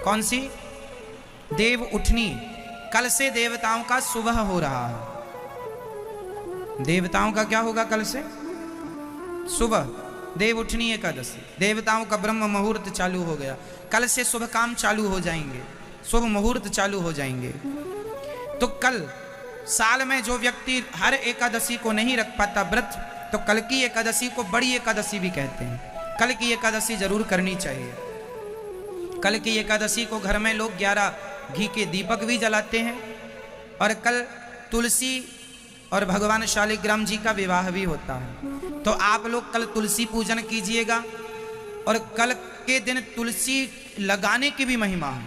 कौन सी? देव उठनी। कल से देवताओं का सुबह हो रहा है। देवताओं का क्या होगा कल से? सुबह। देव उठनी एकादशी, देवताओं का ब्रह्म मुहूर्त चालू हो गया। कल से शुभ काम चालू हो जाएंगे, शुभ मुहूर्त चालू हो जाएंगे। तो कल साल में जो व्यक्ति हर एकादशी को नहीं रख पाता व्रत, तो कल की एकादशी को बड़ी एकादशी भी कहते हैं। कल की एकादशी जरूर करनी चाहिए। कल की एकादशी को घर में लोग 11 घी के दीपक भी जलाते हैं। और कल तुलसी और भगवान शालिग्राम जी का विवाह भी होता है। तो आप लोग कल तुलसी पूजन कीजिएगा। और कल के दिन तुलसी लगाने की भी महिमा है।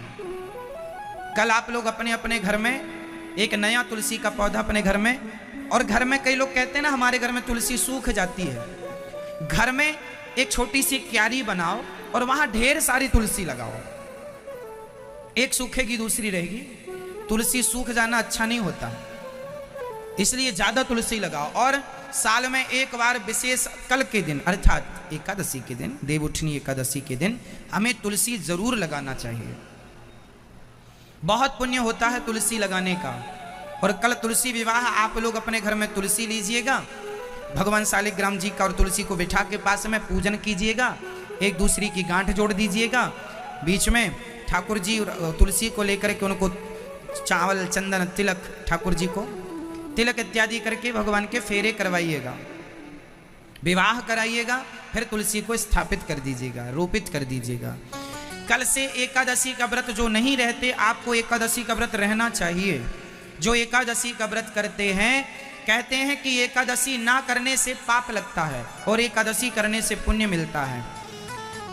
कल आप लोग अपने अपने घर में एक नया तुलसी का पौधा अपने घर में, और घर में कई लोग कहते हैं ना हमारे घर में तुलसी सूख जाती है, घर में एक छोटी सी क्यारी बनाओ और वहां ढेर सारी तुलसी लगाओ। एक सूखेगी दूसरी रहेगी। तुलसी सूख जाना अच्छा नहीं होता, इसलिए ज्यादा तुलसी लगाओ। और साल में एक बार विशेष कल के दिन अर्थात एकादशी के दिन, देवउठनी एकादशी के दिन हमें तुलसी जरूर लगाना चाहिए। बहुत पुण्य होता है तुलसी लगाने का। और कल तुलसी विवाह, आप लोग अपने घर में तुलसी लीजिएगा, भगवान शालिग्राम जी का और तुलसी को बिठा के पास में पूजन कीजिएगा। एक दूसरी की गांठ जोड़ दीजिएगा। बीच में ठाकुर जी तुलसी को लेकर के उनको चावल, चंदन, तिलक, ठाकुर जी को तिलक इत्यादि करके भगवान के फेरे करवाइएगा, विवाह कराइएगा। फिर तुलसी को स्थापित कर दीजिएगा, रोपित कर दीजिएगा। कल से एकादशी का व्रत जो नहीं रहते, आपको एकादशी का व्रत रहना चाहिए। जो एकादशी का व्रत करते हैं, कहते हैं कि एकादशी ना करने से पाप लगता है और एकादशी करने से पुण्य मिलता है।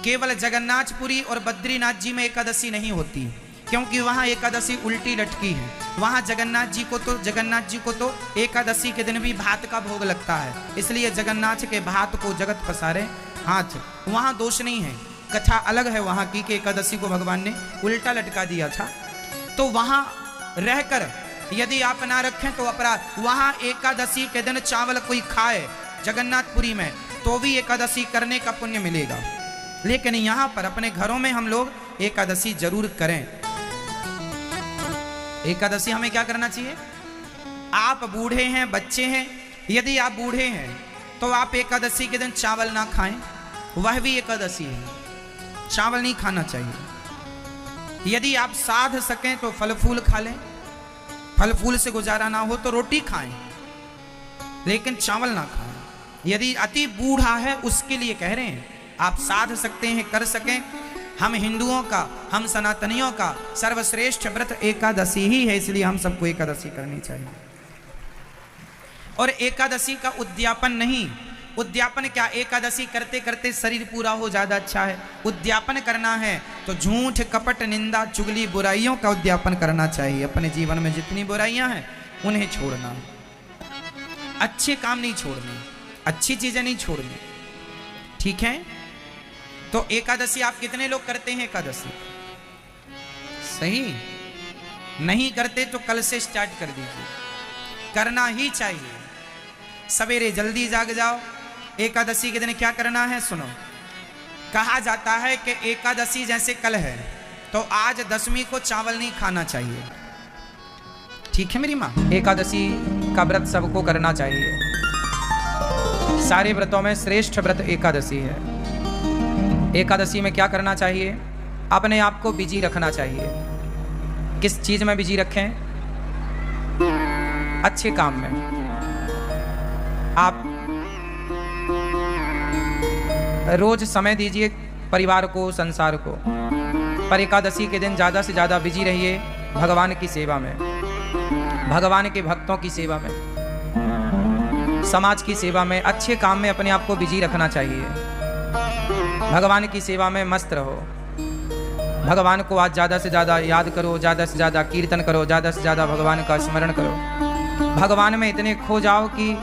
केवल जगन्नाथपुरी और बद्रीनाथ जी में एकादशी नहीं होती, क्योंकि वहाँ एकादशी उल्टी लटकी है। वहाँ जगन्नाथ जी को तो एकादशी के दिन भी भात का भोग लगता है, इसलिए जगन्नाथ के भात को जगत पसारे हाथ। वहाँ दोष नहीं है, कथा अलग है वहाँ की कि एकादशी को भगवान ने उल्टा लटका दिया था। तो वहाँ रहकर यदि आप ना रखें तो अपराध। वहाँ एकादशी के दिन चावल कोई खाए जगन्नाथपुरी में तो भी एकादशी करने का पुण्य मिलेगा। लेकिन यहाँ पर अपने घरों में हम लोग एकादशी जरूर करें। एकादशी हमें क्या करना चाहिए? आप बूढ़े हैं, बच्चे हैं, यदि आप बूढ़े हैं तो आप एकादशी के दिन चावल ना खाएं, वह भी एकादशी है, चावल नहीं खाना चाहिए। यदि आप साध सकें तो फल फूल खा लें, फल फूल से गुजारा ना हो तो रोटी खाएं, लेकिन चावल ना खाएं। यदि अति बूढ़ा है उसके लिए कह रहे हैं, आप साध सकते हैं, कर सकें। हम हिंदुओं का, हम सनातनियों का सर्वश्रेष्ठ व्रत एकादशी ही है, इसलिए हम सबको एकादशी करनी चाहिए। और एकादशी का उद्यापन नहीं, उद्यापन क्या, एकादशी करते करते शरीर पूरा हो ज्यादा अच्छा है। उद्यापन करना है तो झूठ, कपट, निंदा, चुगली, बुराइयों का उद्यापन करना चाहिए। अपने जीवन में जितनी बुराइयां हैं उन्हें छोड़ना, अच्छे काम नहीं छोड़ने, अच्छी चीजें नहीं छोड़नी, ठीक है। तो एकादशी आप कितने लोग करते हैं? एकादशी सही नहीं करते तो कल से स्टार्ट कर दीजिए, करना ही चाहिए। सवेरे जल्दी जाग जाओ। एकादशी के दिन क्या करना है सुनो। कहा जाता है कि एकादशी जैसे कल है तो आज दशमी को चावल नहीं खाना चाहिए, ठीक है मेरी माँ। एकादशी का व्रत सबको करना चाहिए। सारे व्रतों में श्रेष्ठ व्रत एकादशी है। एकादशी में क्या करना चाहिए? अपने आप को बिजी रखना चाहिए। किस चीज में बिजी रखें? अच्छे काम में। आप रोज समय दीजिए परिवार को, संसार को, पर एकादशी के दिन ज्यादा से ज्यादा बिजी रहिए भगवान की सेवा में, भगवान के भक्तों की सेवा में, समाज की सेवा में, अच्छे काम में अपने आप को बिजी रखना चाहिए। भगवान की सेवा में मस्त रहो। भगवान को आज ज़्यादा से ज़्यादा याद करो, ज़्यादा से ज़्यादा कीर्तन करो, ज़्यादा से ज़्यादा भगवान का स्मरण करो। भगवान में इतने खो जाओ कि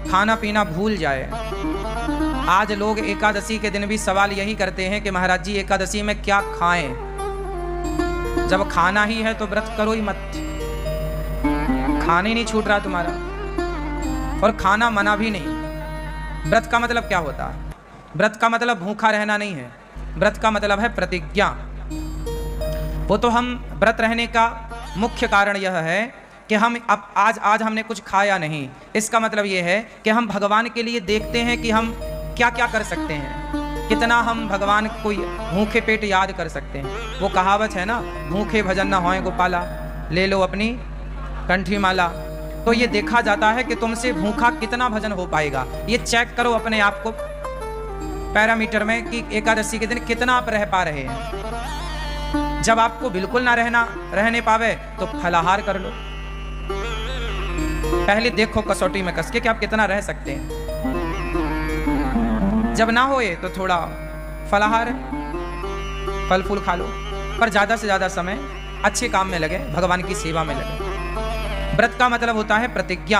खाना पीना भूल जाए। आज लोग एकादशी के दिन भी सवाल यही करते हैं कि महाराज जी एकादशी में क्या खाएं? जब खाना ही है तो व्रत करो ही मत। खाने नहीं छूट रहा तुम्हारा, और खाना मना भी नहीं। व्रत का मतलब क्या होता है? व्रत का मतलब भूखा रहना नहीं है। व्रत का मतलब है प्रतिज्ञा। वो तो हम व्रत रहने का मुख्य कारण यह है कि हम अब आज हमने कुछ खाया नहीं, इसका मतलब ये है कि हम भगवान के लिए देखते हैं कि हम क्या क्या कर सकते हैं, कितना हम भगवान को भूखे पेट याद कर सकते हैं। वो कहावत है ना, भूखे भजन न होए गोपाला, ले लो अपनी कंठी माला। तो ये देखा जाता है कि तुमसे भूखा कितना भजन हो पाएगा। ये चेक करो अपने आप को पैरामीटर में कि एकादशी के दिन कितना आप रह पा रहे हैं। जब आपको बिल्कुल ना रहने पावे तो फलाहार कर लो। पहले देखो कसौटी में कस के कि आप कितना रह सकते हैं। जब ना होए तो थोड़ा फलाहार फल फूल खा लो, पर ज्यादा से ज्यादा समय अच्छे काम में लगे, भगवान की सेवा में लगे। व्रत का मतलब होता है प्रतिज्ञा।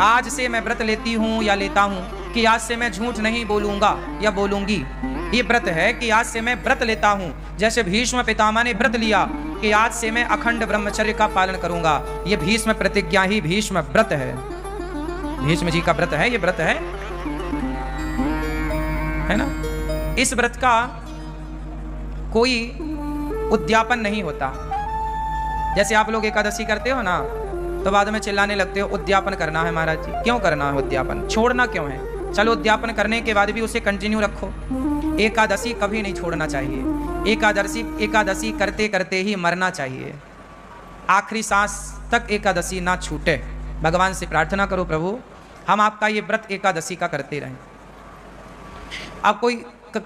आज से मैं व्रत लेती हूं या लेता हूं कि आज से मैं झूठ नहीं बोलूंगा या बोलूंगी। ये व्रत है कि आज से मैं व्रत लेता हूं। जैसे भीष्म पितामह ने व्रत लिया कि आज से मैं अखंड ब्रह्मचर्य का पालन करूंगा। ये भीष्म प्रतिज्ञा ही भीष्म व्रत है, भीष्म जी का व्रत है, ये व्रत है ना। इस व्रत का कोई उद्यापन नहीं होता। जैसे आप लोग एकादशी करते हो ना, तो बाद में चिल्लाने लगते हो उद्यापन करना है महाराज जी। क्यों करना है उद्यापन, छोड़ना क्यों है? चलो उद्यापन करने के बाद भी उसे कंटिन्यू रखो। एकादशी कभी नहीं छोड़ना चाहिए। एकादशी करते करते ही मरना चाहिए। आखिरी सांस तक एकादशी ना छूटे। भगवान से प्रार्थना करो, प्रभु हम आपका ये व्रत एकादशी का करते रहें। अब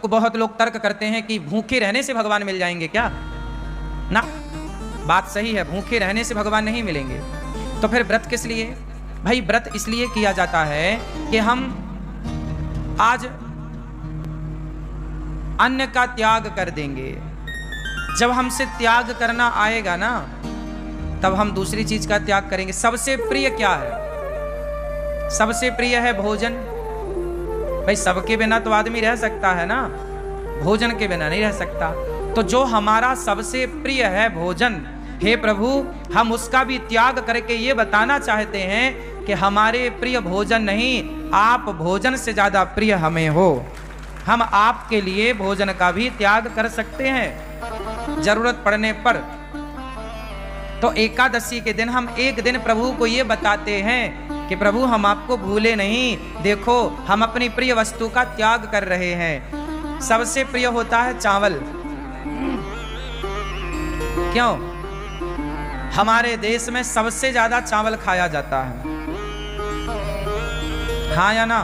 बहुत लोग तर्क करते हैं कि भूखे रहने से भगवान मिल जाएंगे क्या? ना, बात सही है, भूखे रहने से भगवान नहीं मिलेंगे। तो फिर व्रत किस लिए? भाई व्रत इसलिए किया जाता है कि हम आज अन्न का त्याग कर देंगे। जब हमसे त्याग करना आएगा ना, तब हम दूसरी चीज का त्याग करेंगे। सबसे प्रिय क्या है? सबसे प्रिय है भोजन। भाई सबके बिना तो आदमी रह सकता है ना, भोजन के बिना नहीं रह सकता। तो जो हमारा सबसे प्रिय है भोजन, हे प्रभु हम उसका भी त्याग करके ये बताना चाहते हैं कि हमारे प्रिय भोजन नहीं, आप भोजन से ज्यादा प्रिय हमें हो। हम आपके लिए भोजन का भी त्याग कर सकते हैं जरूरत पड़ने पर। तो एकादशी के दिन हम एक दिन प्रभु को ये बताते हैं कि प्रभु हम आपको भूले नहीं, देखो हम अपनी प्रिय वस्तु का त्याग कर रहे हैं। सबसे प्रिय होता है चावल। क्यों? हमारे देश में सबसे ज्यादा चावल खाया जाता है, हाँ या ना?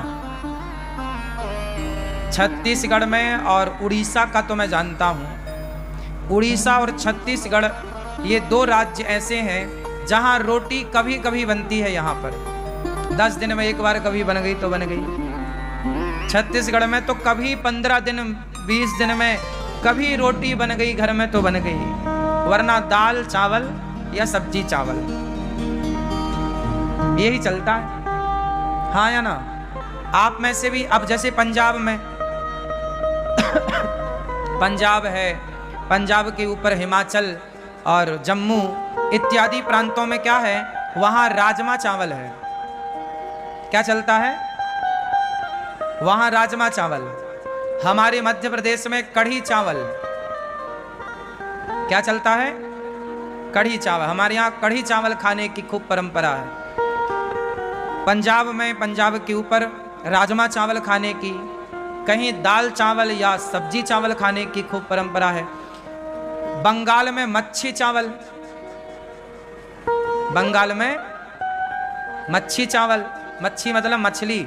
छत्तीसगढ़ में और उड़ीसा का तो मैं जानता हूं। उड़ीसा और छत्तीसगढ़ ये दो राज्य ऐसे हैं जहां रोटी कभी कभी बनती है। यहाँ पर 10 दिन में एक बार कभी बन गई तो बन गई। छत्तीसगढ़ में तो कभी 15 दिन 20 दिन में कभी रोटी बन गई घर में तो बन गई, वरना दाल चावल या सब्जी चावल यही चलता है, हाँ या ना? आप में से भी अब जैसे पंजाब में पंजाब है, पंजाब के ऊपर हिमाचल और जम्मू इत्यादि प्रांतों में क्या है, वहां राजमा चावल है। क्या चलता है? वहां राजमा चावल। हमारे मध्य प्रदेश में कढ़ी चावल। क्या चलता है? कढ़ी चावल। हमारे यहाँ कढ़ी चावल खाने की खूब परंपरा है। पंजाब में, पंजाब के ऊपर राजमा चावल खाने की, कहीं दाल चावल या सब्जी चावल खाने की खूब परंपरा है। बंगाल में मच्छी चावल, बंगाल में मच्छी चावल, मच्छी मतलब मछली,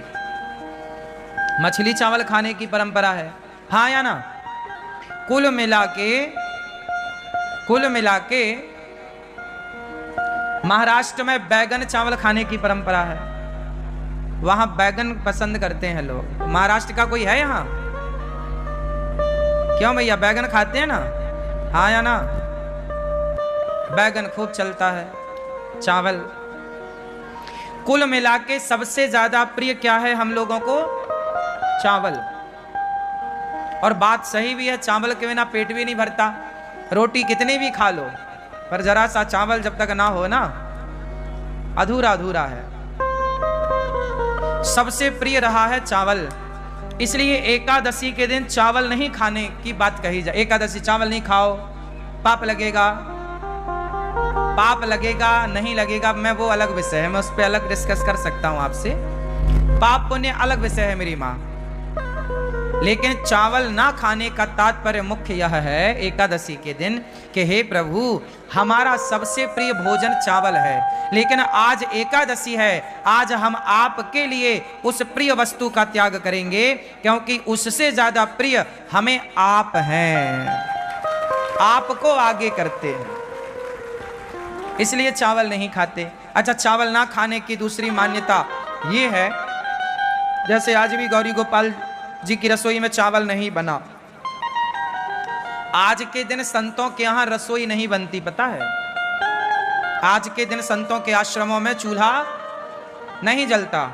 मछली चावल खाने की परंपरा है, हाँ या ना? कुल मिला के महाराष्ट्र में बैगन चावल खाने की परंपरा है। वहां बैगन पसंद करते हैं लोग। महाराष्ट्र का कोई है यहाँ? क्यों भैया, बैगन खाते हैं ना, हाँ या ना? बैगन खूब चलता है, चावल। कुल मिला के सबसे ज्यादा प्रिय क्या है हम लोगों को? चावल। और बात सही भी है, चावल के बिना पेट भी नहीं भरता। रोटी कितनी भी खा लो, पर जरा सा चावल जब तक ना हो ना, अधूरा अधूरा है। सबसे प्रिय रहा है चावल, इसलिए एकादशी के दिन चावल नहीं खाने की बात कही जाए। एकादशी चावल नहीं खाओ, पाप लगेगा, पाप लगेगा नहीं लगेगा, मैं वो अलग विषय है, मैं उस पर अलग डिस्कस कर सकता हूं आपसे। पाप पुण्य अलग विषय है मेरी माँ। लेकिन चावल ना खाने का तात्पर्य मुख्य यह है एकादशी के दिन कि हे प्रभु, हमारा सबसे प्रिय भोजन चावल है, लेकिन आज एकादशी है, आज हम आपके लिए उस प्रिय वस्तु का त्याग करेंगे, क्योंकि उससे ज्यादा प्रिय हमें आप हैं, आपको आगे करते हैं, इसलिए चावल नहीं खाते। अच्छा, चावल ना खाने की दूसरी मान्यता ये है, जैसे आज भी गौरी गोपाल जी की रसोई में चावल नहीं बना, आज के दिन संतों के यहां रसोई नहीं बनती, पता है? आज के दिन संतों के आश्रमों में चूल्हा नहीं जलता,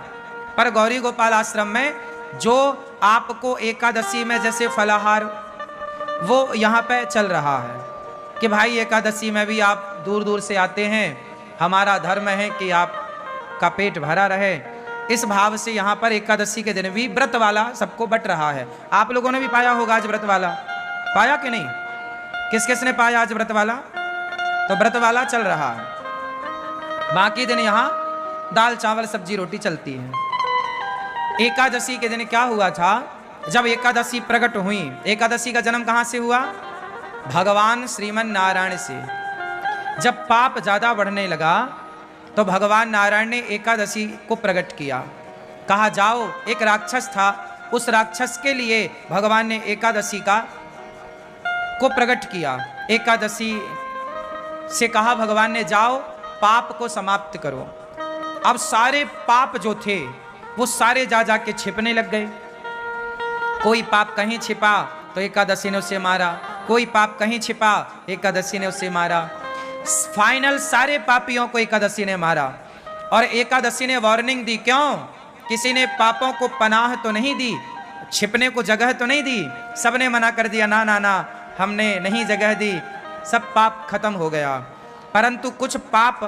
पर गौरी गोपाल आश्रम में जो आपको एकादशी में जैसे फलाहार वो यहां पे चल रहा है कि भाई एकादशी में भी आप दूर दूर से आते हैं, हमारा धर्म है कि आपका पेट भरा रहे, इस भाव से यहाँ पर एकादशी के दिन भी व्रत वाला सबको बट रहा है। आप लोगों ने भी पाया होगा आज व्रत वाला, पाया कि नहीं? किस किस ने पाया आज व्रत वाला? तो व्रत वाला चल रहा है, बाकी दिन यहाँ दाल चावल सब्जी रोटी चलती है। एकादशी के दिन क्या हुआ था? जब एकादशी प्रकट हुई, एकादशी का जन्म कहाँ से हुआ? भगवान श्रीमन नारायण से। जब पाप ज्यादा बढ़ने लगा तो भगवान नारायण ने एकादशी को प्रकट किया, कहा जाओ, एक राक्षस था, उस राक्षस के लिए भगवान ने एकादशी को प्रकट किया। एकादशी से कहा भगवान ने, जाओ पाप को समाप्त करो। अब सारे पाप जो थे वो सारे जा जाके छिपने लग गए। कोई पाप कहीं छिपा तो एकादशी ने उसे मारा, कोई पाप कहीं छिपा एकादशी ने उसे मारा। फाइनल सारे पापियों को एकादशी ने मारा, और एकादशी ने वार्निंग दी, क्यों? किसी ने पापों को पनाह तो नहीं दी, छिपने को जगह तो नहीं दी, सबने मना कर दिया, ना ना ना, हमने नहीं जगह दी, सब पाप खत्म हो गया। परंतु कुछ पाप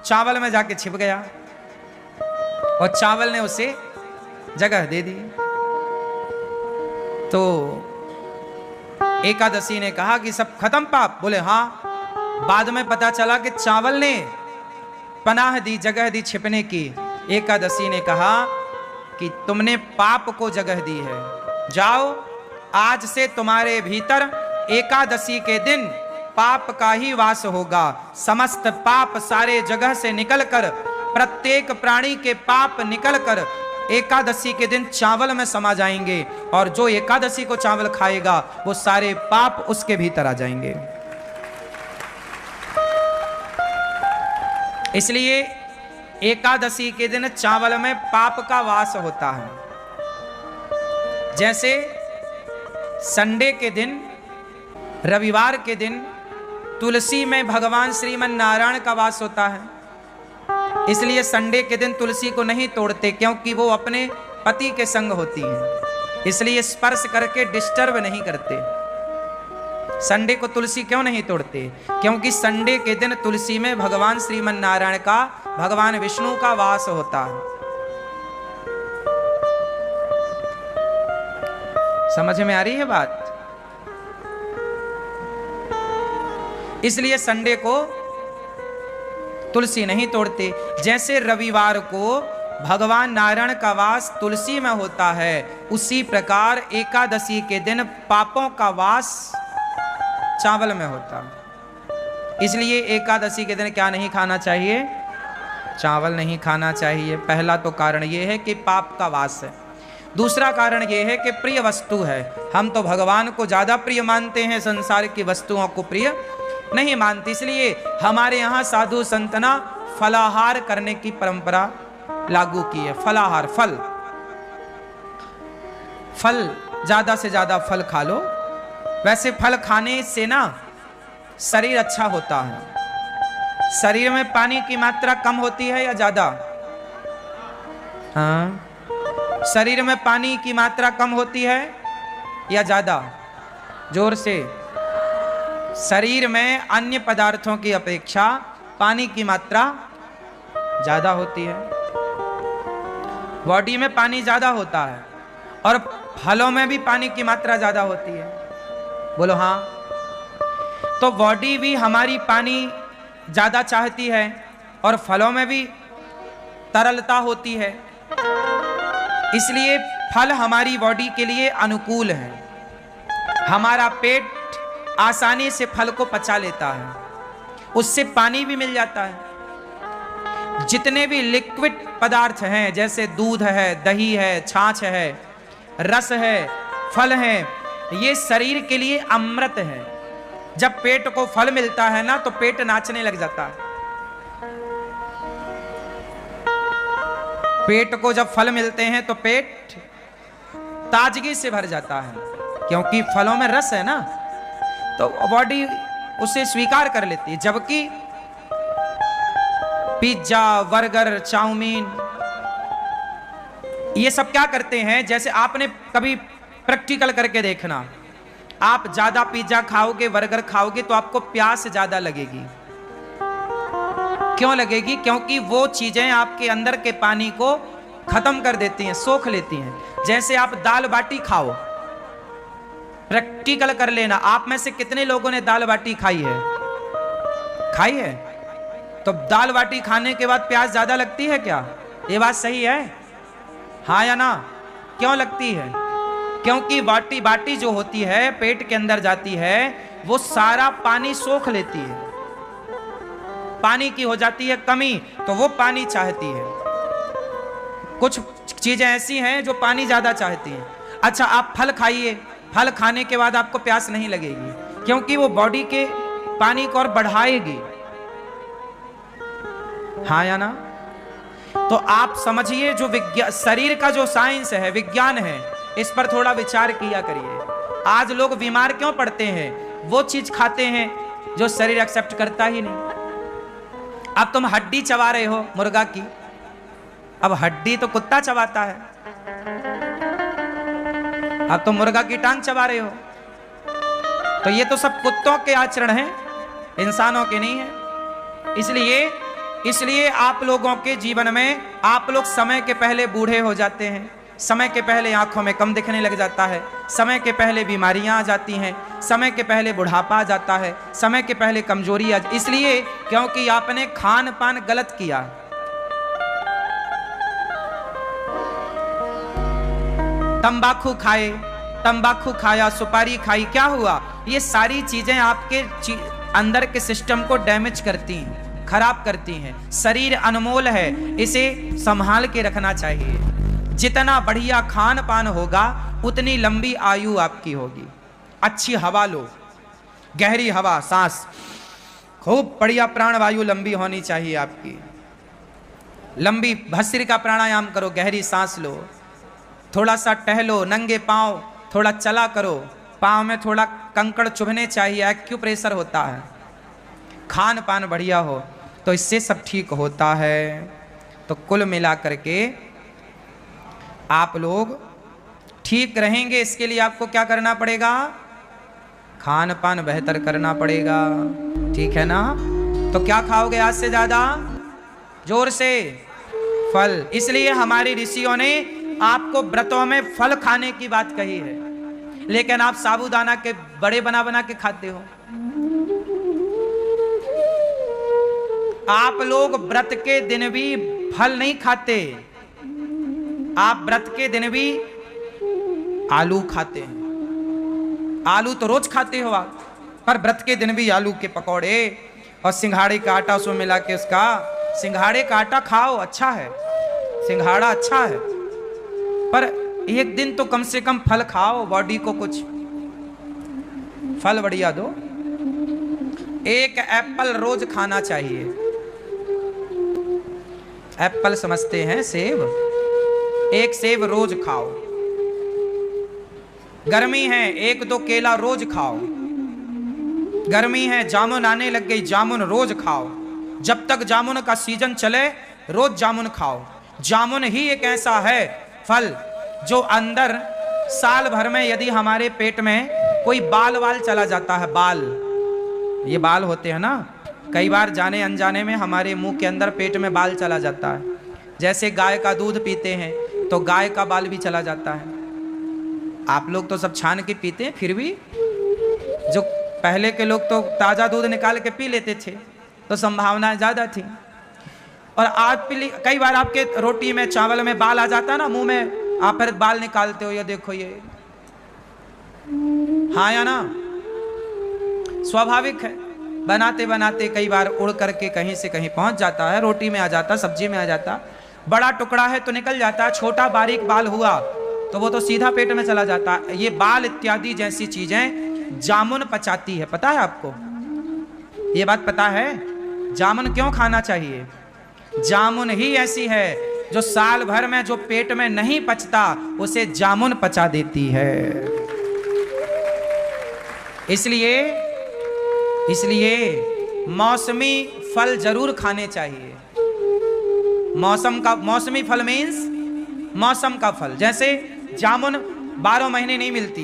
चावल में जाके छिप गया और चावल ने उसे जगह दे दी। तो एकादशी ने कहा कि सब खत्म पाप? बोले हाँ। बाद में पता चला कि चावल ने पनाह दी, जगह दी छिपने की। एकादशी ने कहा कि तुमने पाप को जगह दी है, जाओ आज से तुम्हारे भीतर एकादशी के दिन पाप का ही वास होगा। समस्त पाप सारे जगह से निकलकर, प्रत्येक प्राणी के पाप निकलकर एकादशी के दिन चावल में समा जाएंगे, और जो एकादशी को चावल खाएगा वो सारे पाप उसके भीतर आ जाएंगे। इसलिए एकादशी के दिन चावल में पाप का वास होता है। जैसे संडे के दिन, रविवार के दिन तुलसी में भगवान श्रीमन नारायण का वास होता है, इसलिए संडे के दिन तुलसी को नहीं तोड़ते, क्योंकि वो अपने पति के संग होती है, इसलिए स्पर्श करके डिस्टर्ब नहीं करते। संडे को तुलसी क्यों नहीं तोड़ते? क्योंकि संडे के दिन तुलसी में भगवान श्रीमन नारायण का, भगवान विष्णु का वास होता है। समझ में आ रही है बात? इसलिए संडे को तुलसी नहीं तोड़ते। जैसे रविवार को भगवान नारायण का वास तुलसी में होता है, उसी प्रकार एकादशी के दिन पापों का वास चावल में होता। इसलिए एकादशी के दिन क्या नहीं खाना चाहिए? चावल नहीं खाना चाहिए। पहला तो कारण यह है कि पाप का वास है। दूसरा कारण यह है कि प्रिय वस्तु है। हम तो भगवान को ज्यादा प्रिय मानते हैं, संसार की वस्तुओं को प्रिय नहीं मानते। इसलिए हमारे यहाँ साधु संतना फलाहार करने की परंपरा लागू की है। फलाहार, फल ज्यादा से ज्यादा फल खा लो। वैसे फल खाने से ना शरीर अच्छा होता है। शरीर में पानी की मात्रा कम होती है या ज्यादा? हाँ, शरीर में पानी की मात्रा कम होती है या ज्यादा? जोर से। शरीर में अन्य पदार्थों की अपेक्षा पानी की मात्रा ज्यादा होती है। बॉडी में पानी ज्यादा होता है और फलों में भी पानी की मात्रा ज्यादा होती है। बोलो हाँ। तो बॉडी भी हमारी पानी ज़्यादा चाहती है और फलों में भी तरलता होती है, इसलिए फल हमारी बॉडी के लिए अनुकूल है। हमारा पेट आसानी से फल को पचा लेता है, उससे पानी भी मिल जाता है। जितने भी लिक्विड पदार्थ हैं जैसे दूध है, दही है, छाछ है, रस है, फल है, ये शरीर के लिए अमृत है। जब पेट को फल मिलता है ना तो पेट नाचने लग जाता है। पेट को जब फल मिलते हैं तो पेट ताजगी से भर जाता है, क्योंकि फलों में रस है ना, तो बॉडी उसे स्वीकार कर लेती है। जबकि पिज्जा, बर्गर, चाउमीन, ये सब क्या करते हैं, जैसे आपने कभी प्रैक्टिकल करके देखना, आप ज्यादा पिज्जा खाओगे, बर्गर खाओगे तो आपको प्यास ज्यादा लगेगी। क्यों लगेगी? क्योंकि वो चीजें आपके अंदर के पानी को खत्म कर देती हैं, सोख लेती हैं। जैसे आप दाल बाटी खाओ, प्रैक्टिकल कर लेना, आप में से कितने लोगों ने दाल बाटी खाई है? खाई है? तो दाल बाटी खाने के बाद प्यास ज्यादा लगती है क्या? ये बात सही है, हाँ या ना? क्यों लगती है? क्योंकि बाटी जो होती है पेट के अंदर जाती है, वो सारा पानी सोख लेती है, पानी की हो जाती है कमी, तो वो पानी चाहती है। कुछ चीजें ऐसी हैं जो पानी ज्यादा चाहती हैं। अच्छा, आप फल खाइए, फल खाने के बाद आपको प्यास नहीं लगेगी, क्योंकि वो बॉडी के पानी को और बढ़ाएगी, हाँ या ना? तो आप समझिए, जो विज्ञान, शरीर का जो साइंस है, विज्ञान है, इस पर थोड़ा विचार किया करिए। आज लोग बीमार क्यों पड़ते हैं? वो चीज खाते हैं जो शरीर एक्सेप्ट करता ही नहीं। अब तुम हड्डी चबा रहे हो मुर्गा की, अब हड्डी तो कुत्ता चबाता है, अब तुम मुर्गा की टांग चबा रहे हो, तो ये तो सब कुत्तों के आचरण हैं, इंसानों के नहीं है। इसलिए आप लोगों के जीवन में आप लोग समय के पहले बूढ़े हो जाते हैं, समय के पहले आंखों में कम दिखने लग जाता है, समय के पहले बीमारियां आ जाती हैं, समय के पहले बुढ़ापा आ जाता है, समय के पहले कमजोरी आ, इसलिए क्योंकि आपने खान पान गलत किया। तंबाकू खाए, तंबाकू खाया, सुपारी खाई, क्या हुआ? ये सारी चीजें आपके अंदर के सिस्टम को डैमेज करती हैं, खराब करती हैं। शरीर अनमोल है, इसे संभाल के रखना चाहिए। जितना बढ़िया खान पान होगा उतनी लंबी आयु आपकी होगी। अच्छी हवा लो, गहरी हवा, सांस, खूब बढ़िया प्राणवायु लंबी होनी चाहिए आपकी। लंबी भस्त्रिका प्राणायाम करो, गहरी सांस लो, थोड़ा सा टहलो, नंगे पांव थोड़ा चला करो, पांव में थोड़ा कंकड़ चुभने चाहिए, एक्यूप्रेशर होता है। खान पान बढ़िया हो तो इससे सब ठीक होता है। तो कुल मिला करके आप लोग ठीक रहेंगे, इसके लिए आपको क्या करना पड़ेगा? खान पान बेहतर करना पड़ेगा, ठीक है ना? तो क्या खाओगे आज से ज्यादा? जोर से फल। इसलिए हमारे ऋषियों ने आपको व्रतों में फल खाने की बात कही है, लेकिन आप साबूदाना के बड़े बना बना के खाते हो। आप लोग व्रत के दिन भी फल नहीं खाते, आप व्रत के दिन भी आलू खाते हैं। आलू तो रोज खाते हो आप, पर व्रत के दिन भी आलू के पकौड़े और सिंघाड़े का आटा उसमें मिला के, उसका सिंघाड़े का आटा खाओ, अच्छा है, सिंघाड़ा अच्छा है, पर एक दिन तो कम से कम फल खाओ, बॉडी को कुछ फल बढ़िया दो। एक एप्पल रोज खाना चाहिए। एप्पल समझते हैं सेब, एक सेब रोज खाओ। गर्मी है, एक दो केला रोज खाओ। गर्मी है, जामुन आने लग गई, जामुन रोज खाओ। जब तक जामुन का सीजन चले रोज जामुन खाओ। जामुन ही एक ऐसा है फल जो अंदर साल भर में यदि हमारे पेट में कोई बाल वाल चला जाता है, बाल, ये बाल होते हैं ना, कई बार जाने अनजाने में हमारे मुंह के अंदर पेट में बाल चला जाता है। जैसे गाय का दूध पीते हैं तो गाय का बाल भी चला जाता है। आप लोग तो सब छान के पीते हैं, फिर भी जो पहले के लोग तो ताज़ा दूध निकाल के पी लेते थे, तो संभावनाएं ज़्यादा थी। और आज कई बार आपके रोटी में चावल में बाल आ जाता है ना मुंह में, आप फिर बाल निकालते हो, ये देखो ये, हाँ या ना, स्वाभाविक है। बनाते बनाते कई बार उड़ करके कहीं से कहीं पहुंच जाता है, रोटी में आ जाता, सब्जी में आ जाता, बड़ा टुकड़ा है तो निकल जाता, छोटा बारीक बाल हुआ तो वो तो सीधा पेट में चला जाता। ये बाल इत्यादि जैसी चीजें जामुन पचाती है, पता है आपको? ये बात पता है? जामुन क्यों खाना चाहिए? जामुन ही ऐसी है जो साल भर में जो पेट में नहीं पचता उसे जामुन पचा देती है। इसलिए मौसमी फल जरूर खाने चाहिए। मौसमी फल मीन्स मौसम का फल। जैसे जामुन 12 महीने नहीं मिलती,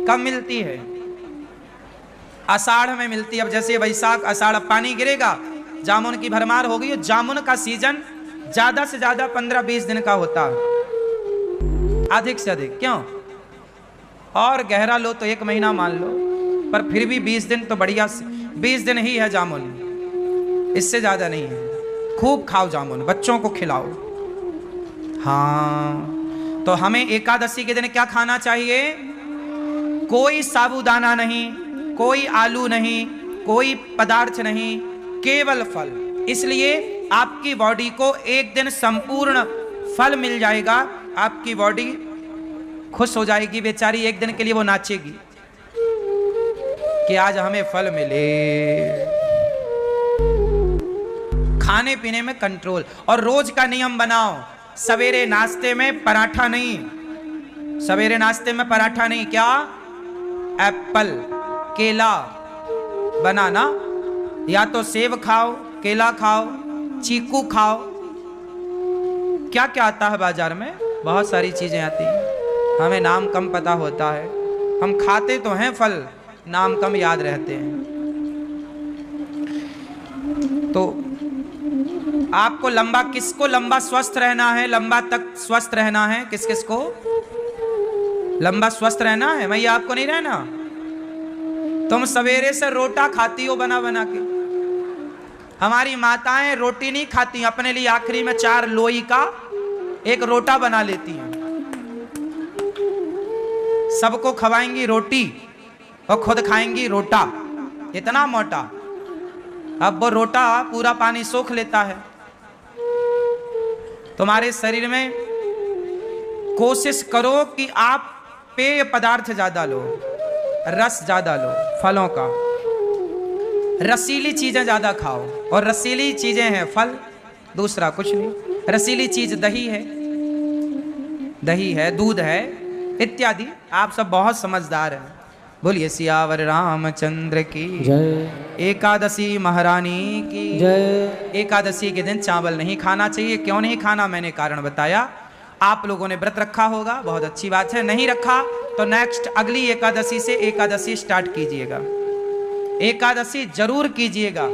कब मिलती है? आषाढ़ में मिलती है। अब जैसे वैशाख आषाढ़ पानी गिरेगा, जामुन की भरमार हो गई। जामुन का सीजन ज्यादा से ज्यादा 15-20 दिन का होता है, अधिक से अधिक। क्यों? और गहरा लो तो 1 महीना मान लो, पर फिर भी 20 दिन तो बढ़िया, 20 दिन ही है जामुन, इससे ज्यादा नहीं है। खूब खाओ जामुन, बच्चों को खिलाओ। हाँ, तो हमें एकादशी के दिन क्या खाना चाहिए? कोई साबूदाना नहीं, कोई आलू नहीं, कोई पदार्थ नहीं, केवल फल। इसलिए आपकी बॉडी को एक दिन संपूर्ण फल मिल जाएगा, आपकी बॉडी खुश हो जाएगी। बेचारी एक दिन के लिए वो नाचेगी कि आज हमें फल मिले। खाने पीने में कंट्रोल, और रोज का नियम बनाओ, सवेरे नाश्ते में पराठा नहीं, सवेरे नाश्ते में पराठा नहीं। क्या? एप्पल, केला, बनाना, या तो सेब खाओ, केला खाओ, चीकू खाओ। क्या क्या आता है बाजार में? बहुत सारी चीजें आती हैं, हमें नाम कम पता होता है। हम खाते तो हैं फल, नाम कम याद रहते हैं। तो आपको लंबा, किसको लंबा स्वस्थ रहना है, लंबा तक स्वस्थ रहना है? किस किस को लंबा स्वस्थ रहना है? भैया आपको नहीं रहना। तुम सवेरे से रोटा खाती हो बना बना के। हमारी माताएं रोटी नहीं खाती, अपने लिए आखिरी में 4 लोई का एक रोटा बना लेती हैं। सबको खवाएंगी रोटी और खुद खाएंगी रोटा, इतना मोटा। अब वो रोटा पूरा पानी सोख लेता है। तुम्हारे शरीर में कोशिश करो कि आप पेय पदार्थ ज्यादा लो, रस ज्यादा लो, फलों का, रसीली चीजें ज्यादा खाओ। और रसीली चीजें हैं फल, दूसरा कुछ नहीं। रसीली चीज दही है, दूध है, इत्यादि। आप सब बहुत समझदार हैं। बोलिए सियावर रामचंद्र की जय। एकादशी महारानी की जय। एकादशी के दिन चावल नहीं खाना चाहिए। क्यों नहीं खाना, मैंने कारण बताया। आप लोगों ने व्रत रखा होगा, बहुत अच्छी बात है। नहीं रखा तो नेक्स्ट अगली एकादशी से एकादशी स्टार्ट कीजिएगा, एकादशी जरूर कीजिएगा।